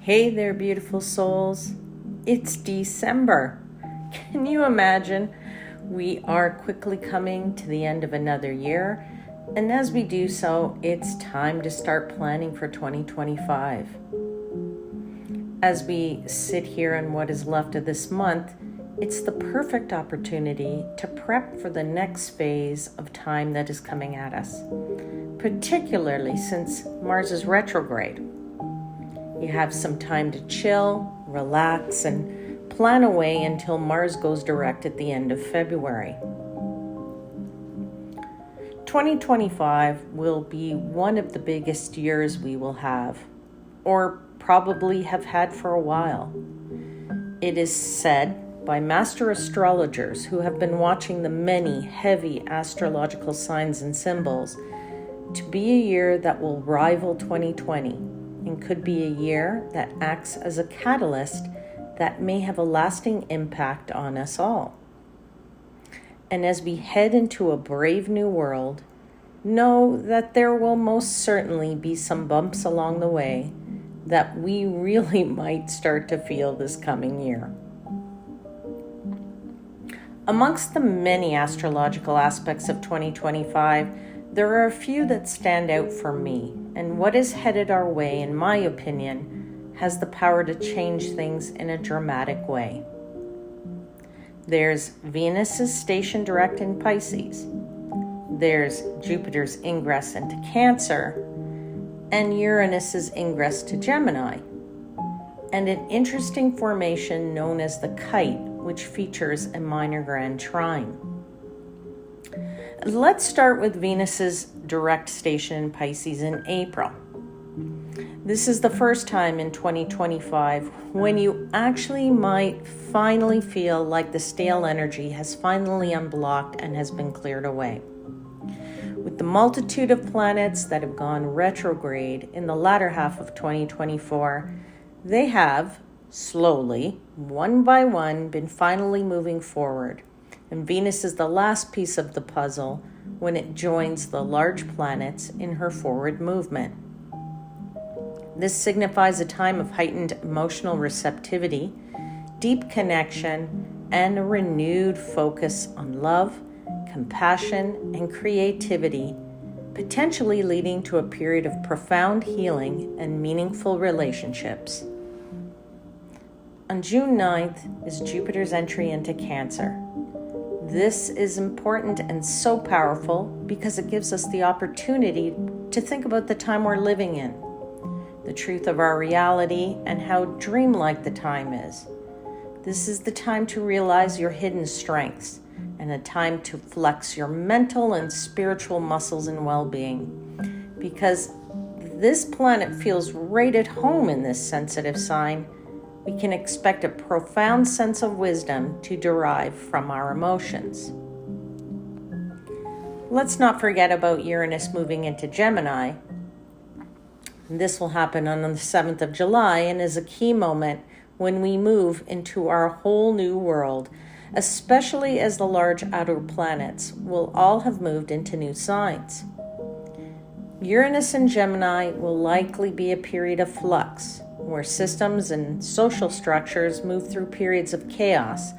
Hey there, beautiful souls. It's December. Can you imagine? We are quickly coming to the end of another year, and as we do so, it's time to start planning for 2025. As we sit here in what is left of this month, it's the perfect opportunity to prep for the next phase of time that is coming at us, particularly since Mars is retrograde. You have some time to chill, relax, and plan away until Mars goes direct at the end of February. 2025 will be one of the biggest years we will have, or probably have had for a while. It is said by master astrologers who have been watching the many heavy astrological signs and symbols to be a year that will rival 2020 and could be a year that acts as a catalyst that may have a lasting impact on us all. And as we head into a brave new world, know that there will most certainly be some bumps along the way that we really might start to feel this coming year. Amongst the many astrological aspects of 2025, there are a few that stand out for me, and what is headed our way, in my opinion, has the power to change things in a dramatic way. There's Venus's station direct in Pisces. There's Jupiter's ingress into Cancer, and Uranus's ingress to Gemini, and an interesting formation known as the Kite, which features a minor grand trine. Let's start with Venus's direct station in Pisces in April. This is the first time in 2025 when you actually might finally feel like the stale energy has finally unblocked and has been cleared away. With the multitude of planets that have gone retrograde in the latter half of 2024, they have, slowly, one by one, been finally moving forward. And Venus is the last piece of the puzzle when it joins the large planets in her forward movement. This signifies a time of heightened emotional receptivity, deep connection, and a renewed focus on love, compassion, and creativity, potentially leading to a period of profound healing and meaningful relationships. On June 9th is Jupiter's entry into Cancer. This is important and so powerful because it gives us the opportunity to think about the time we're living in, the truth of our reality, and how dreamlike the time is. This is the time to realize your hidden strengths and a time to flex your mental and spiritual muscles and well-being, because this planet feels right at home in this sensitive sign. We can expect a profound sense of wisdom to derive from our emotions. Let's not forget about Uranus moving into Gemini. This will happen on the 7th of July and is a key moment when we move into our whole new world, especially as the large outer planets will all have moved into new signs. Uranus in Gemini will likely be a period of flux, where systems and social structures move through periods of chaos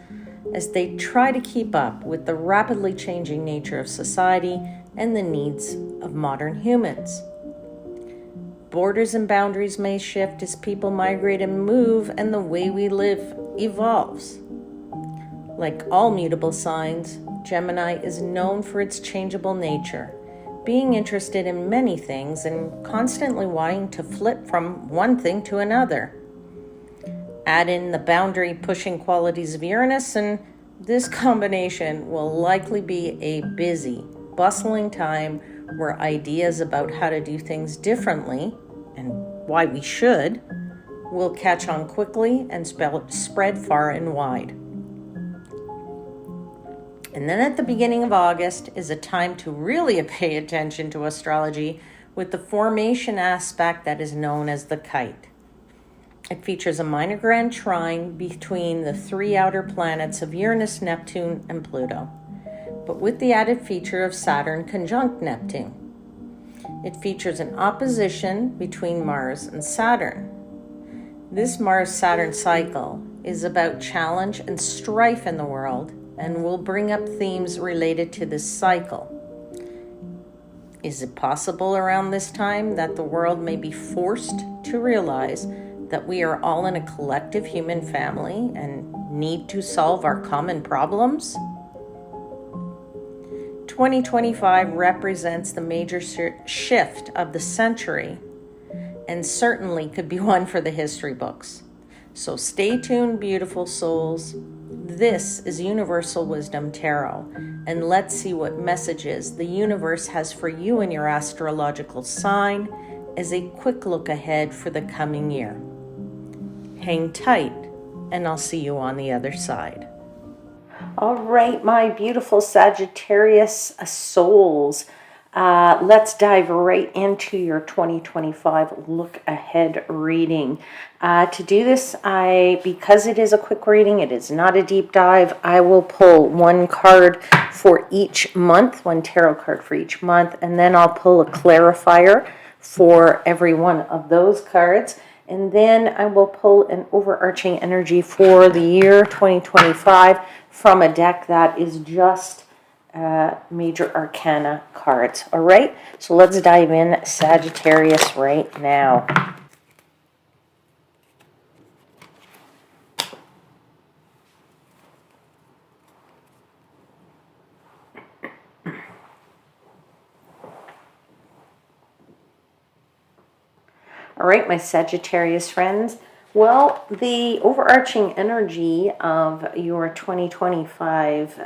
as they try to keep up with the rapidly changing nature of society and the needs of modern humans. Borders and boundaries may shift as people migrate and move, and the way we live evolves. Like all mutable signs, Gemini is known for its changeable nature, being interested in many things and constantly wanting to flip from one thing to another. Add in the boundary-pushing qualities of Uranus, and this combination will likely be a busy, bustling time where ideas about how to do things differently, and why we should, will catch on quickly and spread far and wide. And then at the beginning of August is a time to really pay attention to astrology with the formation aspect that is known as the Kite. It features a minor grand trine between the three outer planets of Uranus, Neptune, and Pluto, but with the added feature of Saturn conjunct Neptune. It features an opposition between Mars and Saturn. This Mars-Saturn cycle is about challenge and strife in the world and will bring up themes related to this cycle. Is it possible around this time that the world may be forced to realize that we are all in a collective human family and need to solve our common problems? 2025 represents the major shift of the century and certainly could be one for the history books. So stay tuned, beautiful souls. This is Universal Wisdom Tarot, and let's see what messages the universe has for you in your astrological sign as a quick look ahead for the coming year. Hang tight, and I'll see you on the other side. All right, my beautiful Sagittarius souls. Let's dive right into your 2025 look ahead reading. To do this, because it is a quick reading, it is not a deep dive, I will pull one card for each month, one tarot card for each month, and then I'll pull a clarifier for every one of those cards. And then I will pull an overarching energy for the year 2025 from a deck that is just major arcana cards. All right, so let's dive in, Sagittarius, right now. All right, my Sagittarius friends. Well, the overarching energy of your 2025,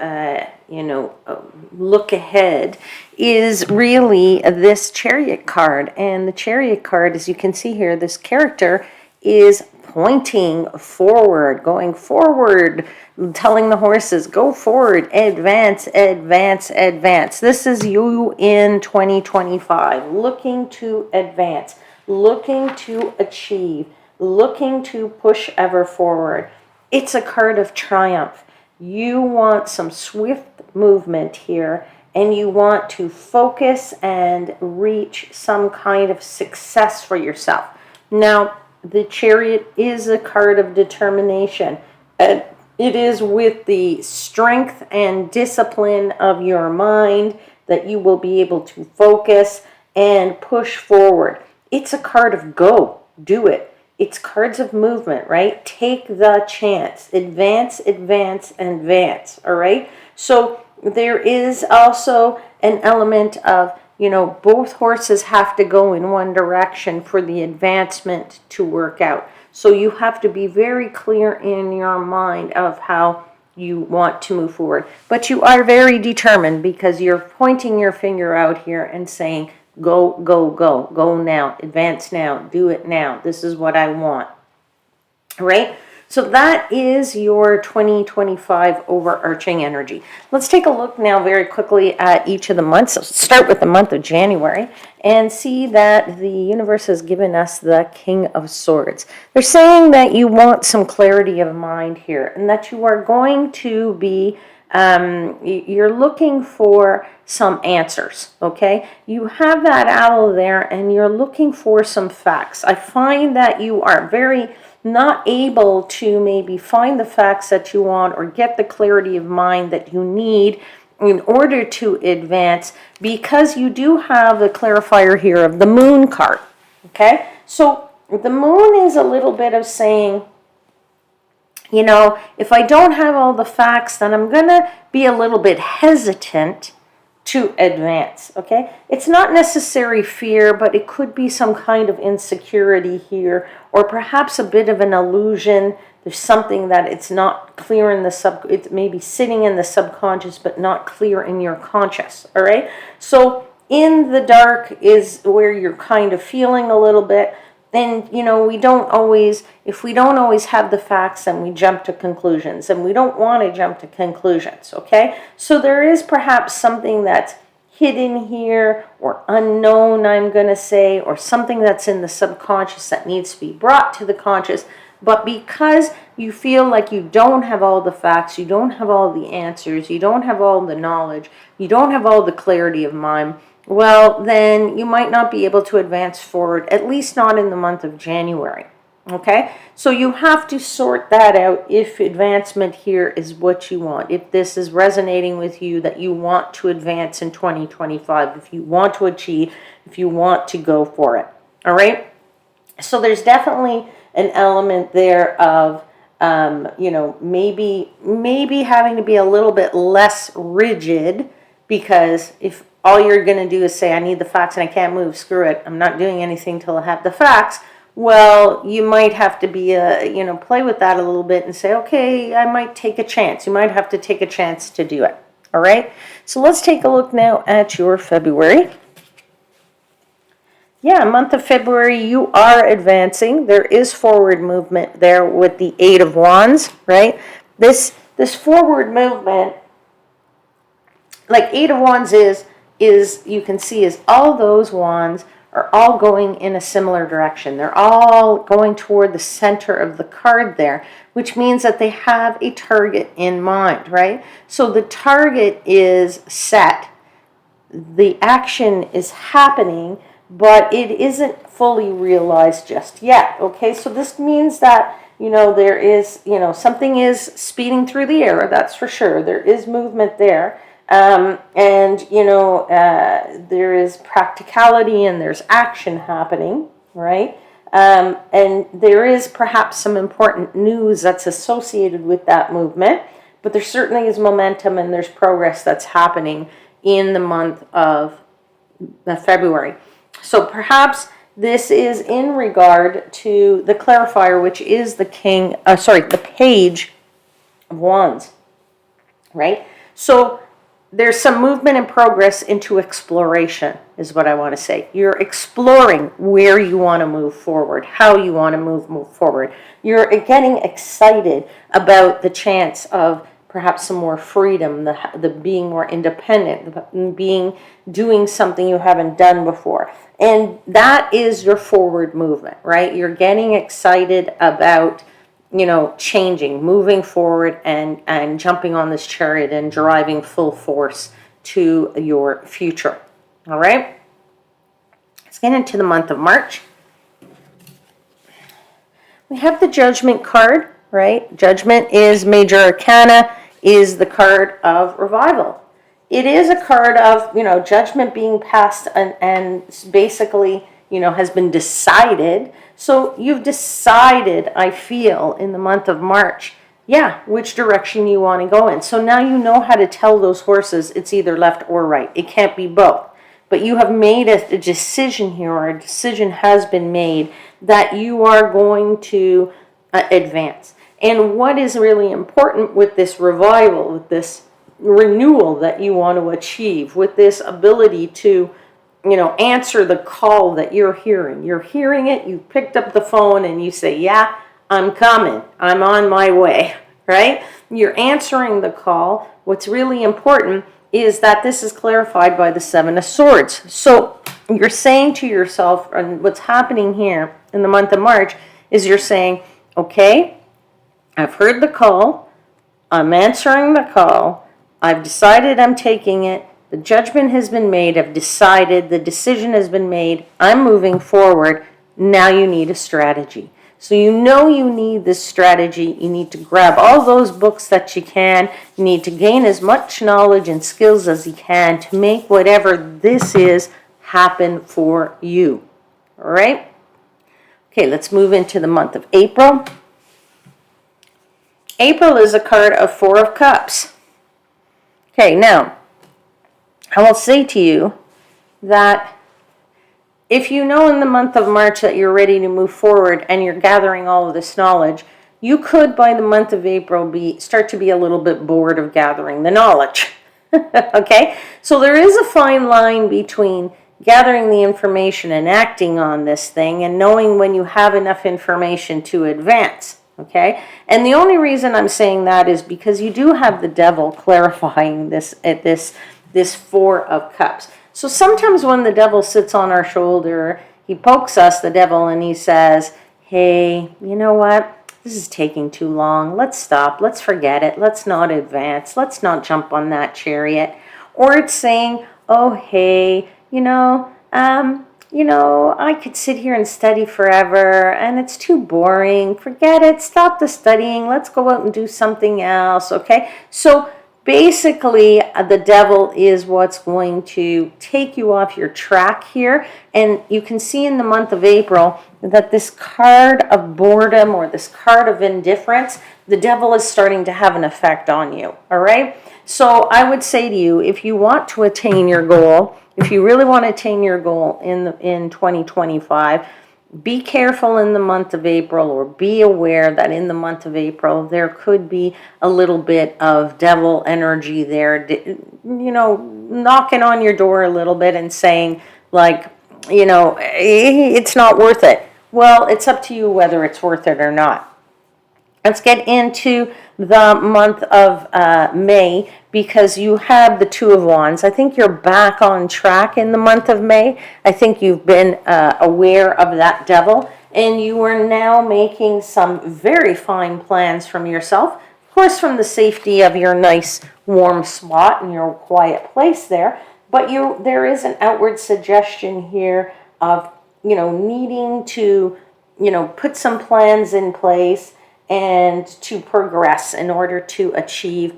look ahead is really this Chariot card. And the Chariot card, as you can see here, this character is pointing forward, going forward, telling the horses, go forward, advance, advance, advance. This is you in 2025, looking to advance, looking to achieve, looking to push ever forward. It's a card of triumph. You want some swift movement here, and you want to focus and reach some kind of success for yourself. Now, the Chariot is a card of determination. It is with the strength and discipline of your mind that you will be able to focus and push forward. It's a card of go, do it. It's cards of movement, right? Take the chance. Advance, advance, advance, all right? So there is also an element of, both horses have to go in one direction for the advancement to work out. So you have to be very clear in your mind of how you want to move forward. But you are very determined because you're pointing your finger out here and saying, go, go, go, go now, advance now, do it now. This is what I want, right? So that is your 2025 overarching energy. Let's take a look now very quickly at each of the months. So start with the month of January and see that the universe has given us the King of Swords. They're saying that you want some clarity of mind here and that you are going to be you're looking for some answers, okay? You have that owl there and you're looking for some facts. I find that you are very not able to maybe find the facts that you want or get the clarity of mind that you need in order to advance, because you do have the clarifier here of the Moon card, okay? So the Moon is a little bit of saying, if I don't have all the facts, then I'm going to be a little bit hesitant to advance, okay? It's not necessary fear, but it could be some kind of insecurity here, or perhaps a bit of an illusion. There's something that it's not clear in the it's maybe sitting in the subconscious, but not clear in your conscious, all right? So in the dark is where you're kind of feeling a little bit. And, if we don't always have the facts, then we jump to conclusions. And we don't want to jump to conclusions, okay? So there is perhaps something that's hidden here or unknown, I'm going to say, or something that's in the subconscious that needs to be brought to the conscious. But because you feel like you don't have all the facts, you don't have all the answers, you don't have all the knowledge, you don't have all the clarity of mind, well, then you might not be able to advance forward, at least not in the month of January, Okay, so you have to sort that out if advancement here is what you want. If this is resonating with you, that you want to advance in 2025, if you want to achieve, if you want to go for it. All right, so there's definitely an element there of, maybe having to be a little bit less rigid, because if all you're going to do is say, I need the facts and I can't move, screw it, I'm not doing anything till I have the facts. Well, you might have to be, play with that a little bit and say, okay, I might take a chance. You might have to take a chance to do it. All right. So let's take a look now at your February. Yeah, month of February, you are advancing. There is forward movement there with the Eight of Wands, right? This forward movement, like Eight of Wands is you can see is all those wands are all going in a similar direction. They're all going toward the center of the card there, which means that they have a target in mind, right? So the target is set. The action is happening, but it isn't fully realized just yet, okay? So this means that, there is, something is speeding through the air, that's for sure. There is movement there. There is practicality and there's action happening, right? And there is perhaps some important news that's associated with that movement, but there certainly is momentum and there's progress that's happening in the month of February. So perhaps this is in regard to the clarifier, which is the Page of Wands, right? So there's some movement and progress into exploration is what I want to say. You're exploring where you want to move forward, how you want to move forward. You're getting excited about the chance of perhaps some more freedom, the being more independent, doing something you haven't done before. And that is your forward movement, right? You're getting excited about changing, moving forward, and jumping on this chariot and driving full force to your future. All right? Let's get into the month of March. We have the Judgment card, right? Judgment is Major Arcana, is the card of revival. It is a card of, judgment being passed and basically, has been decided. So you've decided, I feel, in the month of March, which direction you want to go in. So now you know how to tell those horses it's either left or right. It can't be both. But you have made a decision here, or a decision has been made that you are going to advance. And what is really important with this revival, with this renewal that you want to achieve, with this ability to answer the call that you're hearing. You're hearing it, you picked up the phone and you say, yeah, I'm coming, I'm on my way, right? You're answering the call. What's really important is that this is clarified by the Seven of Swords. So you're saying to yourself, and what's happening here in the month of March is you're saying, okay, I've heard the call, I'm answering the call, I've decided I'm taking it, the judgment has been made, I've decided, the decision has been made, I'm moving forward. Now you need a strategy. So you need this strategy. You need to grab all those books that you can. You need to gain as much knowledge and skills as you can to make whatever this is happen for you. All right? Okay, let's move into the month of April. April is a card of Four of Cups. Okay, now, I will say to you that if you know in the month of March that you're ready to move forward and you're gathering all of this knowledge, you could, by the month of April, start to be a little bit bored of gathering the knowledge. Okay? So there is a fine line between gathering the information and acting on this thing and knowing when you have enough information to advance. Okay? And the only reason I'm saying that is because you do have the devil clarifying this Four of Cups. So sometimes when the devil sits on our shoulder, he pokes us, the devil, and he says, hey, you know what? This is taking too long. Let's stop. Let's forget it. Let's not advance. Let's not jump on that chariot. Or it's saying, oh, hey, I could sit here and study forever and it's too boring. Forget it. Stop the studying. Let's go out and do something else. Okay. So basically, the devil is what's going to take you off your track here. And you can see in the month of April that this card of boredom or this card of indifference, the devil is starting to have an effect on you. All right. So I would say to you, if you want to attain your goal, if you really want to attain your goal in 2025, be careful in the month of April, or be aware that in the month of April there could be a little bit of devil energy there, knocking on your door a little bit and saying, like, it's not worth it. Well, it's up to you whether it's worth it or not. Let's get into the month of May, because you have the Two of Wands. I think you're back on track in the month of May. I think you've been aware of that devil, and you are now making some very fine plans from yourself. Of course, from the safety of your nice warm spot and your quiet place there. But there is an outward suggestion here of, needing to, put some plans in place and to progress in order to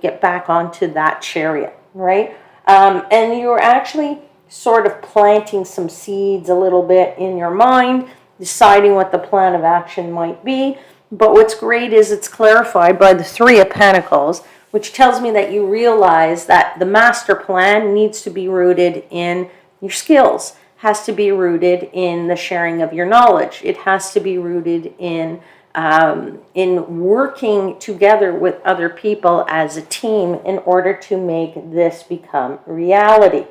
get back onto that chariot, right? And you're actually sort of planting some seeds a little bit in your mind, deciding what the plan of action might be. But what's great is it's clarified by the Three of Pentacles, which tells me that you realize that the master plan needs to be rooted in your skills, has to be rooted in the sharing of your knowledge. It has to be rooted in working together with other people as a team in order to make this become reality.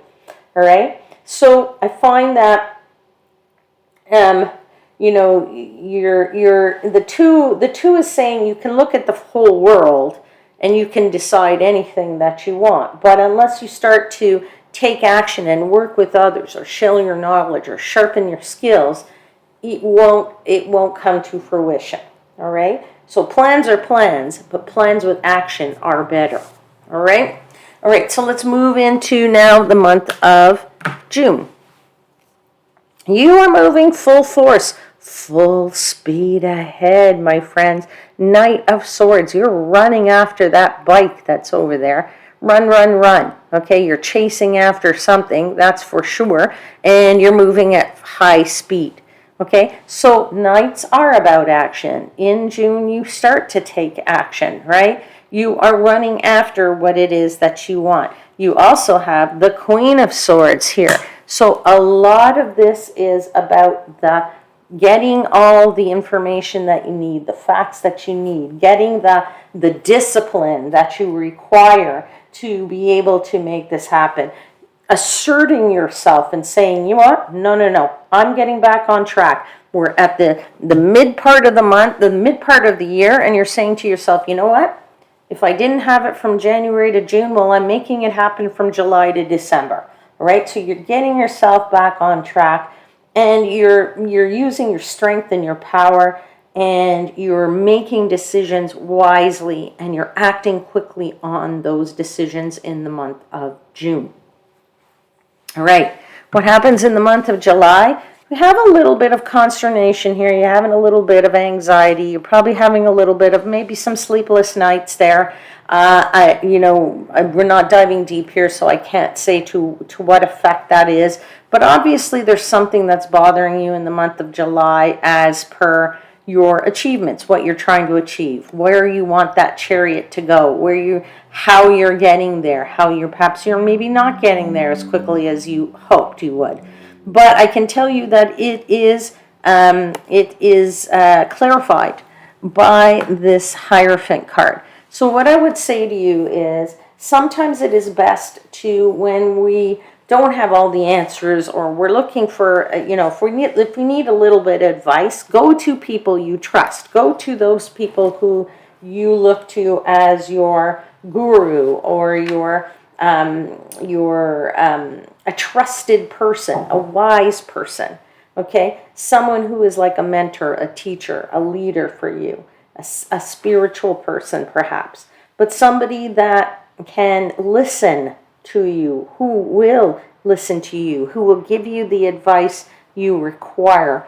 All right. So I find that, the two is saying you can look at the whole world and you can decide anything that you want, but unless you start to take action and work with others, or share your knowledge, or sharpen your skills, it won't come to fruition. All right. So plans are plans, but plans with action are better. All right. All right. So let's move into now the month of June. You are moving full force, full speed ahead, my friends. Knight of Swords. You're running after that bike that's over there. Run, run, run. Okay. You're chasing after something, that's for sure. And you're moving at high speed. Okay, so nights are about action. In June, you start to take action, right? You are running after what it is that you want. You also have the Queen of Swords here. So a lot of this is about the getting all the information that you need, the facts that you need, getting the discipline that you require to be able to make this happen. Asserting yourself and saying, you know what? No. I'm getting back on track. We're at the mid part of the month, the mid part of the year, and you're saying to yourself, you know what? If I didn't have it from January to June, well, I'm making it happen from July to December. All right? So you're getting yourself back on track, and you're using your strength and your power, and you're making decisions wisely, and you're acting quickly on those decisions in the month of June. All right, what happens in the month of July? We have a little bit of consternation here. You're having a little bit of anxiety. You're probably having a little bit of maybe some sleepless nights there. We're not diving deep here, so I can't say to what effect that is. But obviously there's something that's bothering you in the month of July as per your achievements, what you're trying to achieve, where you want that chariot to go, how you're getting there, perhaps you're maybe not getting there as quickly as you hoped you would. But I can tell you that it is clarified by this Hierophant card. So what I would say to you is, sometimes it is best to, when we don't have all the answers, or we're looking for, if we need a little bit of advice, go to people you trust. Go to those people who you look to as your guru, or a trusted person, a wise person. Okay, someone who is like a mentor, a teacher, a leader for you, a spiritual person perhaps, but somebody that can listen to you, who will listen to you, who will give you the advice you require.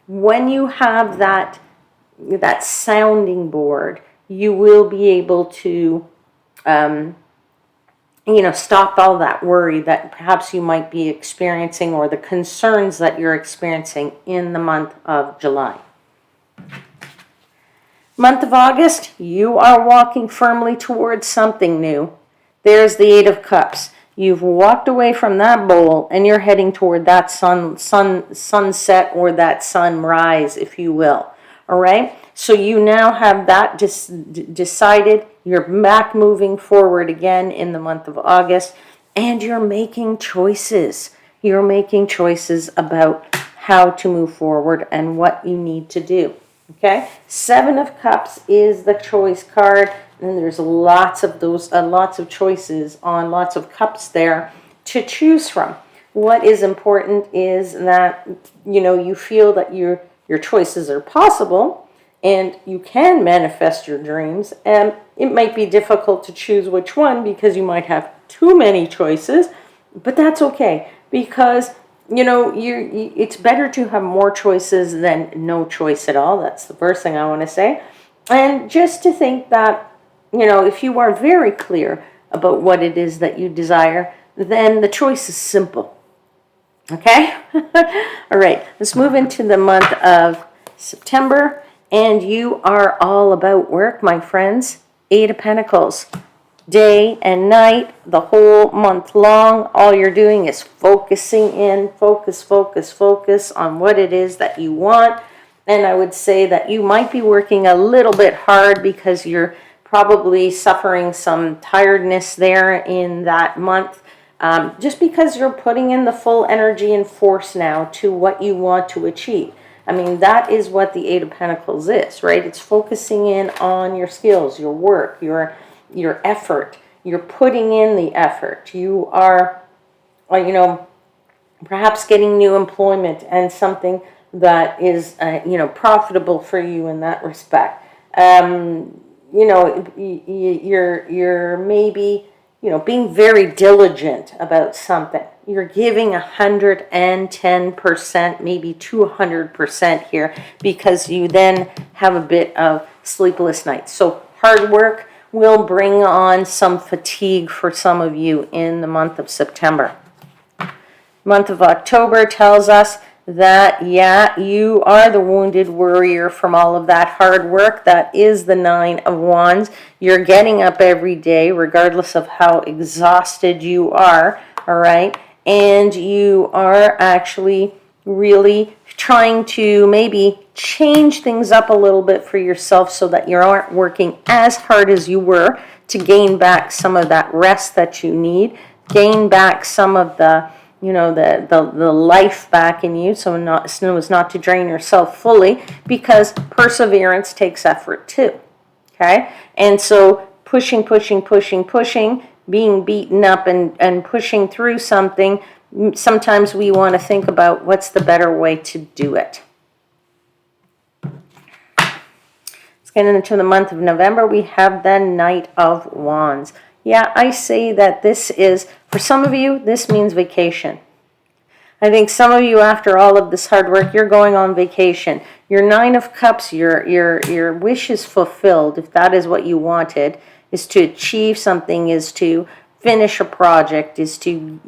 When you have that sounding board, you will be able to stop all that worry that perhaps you might be experiencing, or the concerns that you're experiencing in the month of July. Month of August, you are walking firmly towards something new. There's the Eight of Cups. You've walked away from that bowl and you're heading toward that sunset, or that sunrise, if you will. All right? So you now have that decided. You're back moving forward again in the month of August, and you're making choices. You're making choices about how to move forward and what you need to do. Okay? Seven of Cups is the choice card, and there's lots of choices on lots of cups there to choose from. What is important is that you feel that your choices are possible, and you can manifest your dreams. And it might be difficult to choose which one because you might have too many choices, but that's okay, because it's better to have more choices than no choice at all. That's the first thing I want to say. And just to think that, if you are very clear about what it is that you desire, then the choice is simple. Okay? All right, let's move into the month of September. And you are all about work, my friends. Eight of Pentacles. Day and night, the whole month long, all you're doing is focusing in, focus on what it is that you want. And I would say that you might be working a little bit hard because you're probably suffering some tiredness there in that month, just because you're putting in the full energy and force now to what you want to achieve. I mean, that is what the Eight of Pentacles is, right? It's focusing in on your skills, your work, your effort. You're putting in the effort. You are perhaps getting new employment and something that is, profitable for you in that respect. You're maybe, being very diligent about something. You're giving 110%, maybe 200% here, because you then have a bit of sleepless nights. So hard work will bring on some fatigue for some of you in the month of September. Month of October tells us that, you are the wounded warrior from all of that hard work. That is the Nine of Wands. You're getting up every day, regardless of how exhausted you are, all right? And you are actually really trying to maybe change things up a little bit for yourself so that you aren't working as hard as you were, to gain back some of that rest that you need, gain back some of the the life back in you, so as not to drain yourself fully, because perseverance takes effort too. Okay? And so pushing, being beaten up and pushing through something, sometimes we want to think about what's the better way to do it. Let's get into the month of November. We have the Knight of Wands. Yeah, I say that this is, for some of you, this means vacation. I think some of you, after all of this hard work, you're going on vacation. Your Nine of Cups, your wish is fulfilled, if that is what you wanted, is to achieve something, is to finish a project, is to,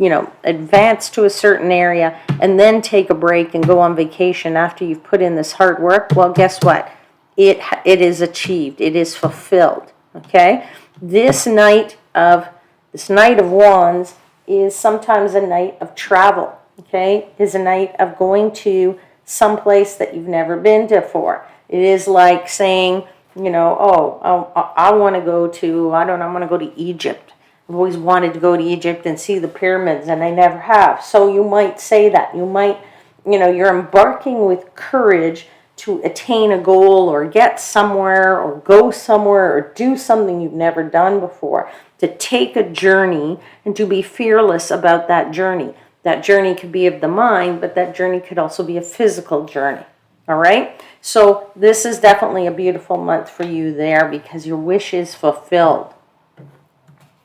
advance to a certain area, and then take a break and go on vacation after you've put in this hard work. Well, guess what? It is achieved. It is fulfilled. Okay? This Knight of Wands is sometimes a night of travel. Okay, is a night of going to some place that you've never been to before. It is like saying, I want to go to, I want to go to Egypt. I've always wanted to go to Egypt and see the pyramids, and I never have. So you might say that. You might, you're embarking with courage to attain a goal, or get somewhere, or go somewhere, or do something you've never done before. To take a journey and to be fearless about that journey. That journey could be of the mind, but that journey could also be a physical journey. All right? So this is definitely a beautiful month for you there, because your wish is fulfilled.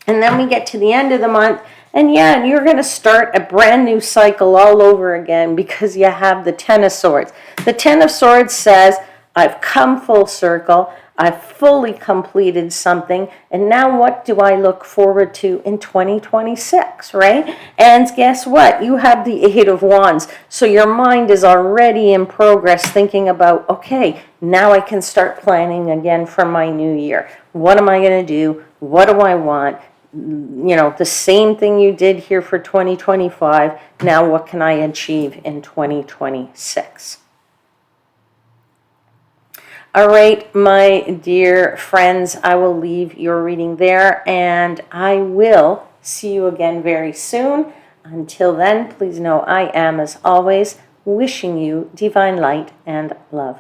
And then we get to the end of the month, And yeah, you're going to start a brand new cycle all over again because you have the Ten of Swords. The Ten of Swords says, I've come full circle. I've fully completed something. And now what do I look forward to in 2026, right? And guess what? You have the Eight of Wands. So your mind is already in progress thinking about, okay, now I can start planning again for my new year. What am I going to do? What do I want? You know, the same thing you did here for 2025. Now what can I achieve in 2026? All right, my dear friends, I will leave your reading there, and I will see you again very soon. Until then, please know I am, as always, wishing you divine light and love.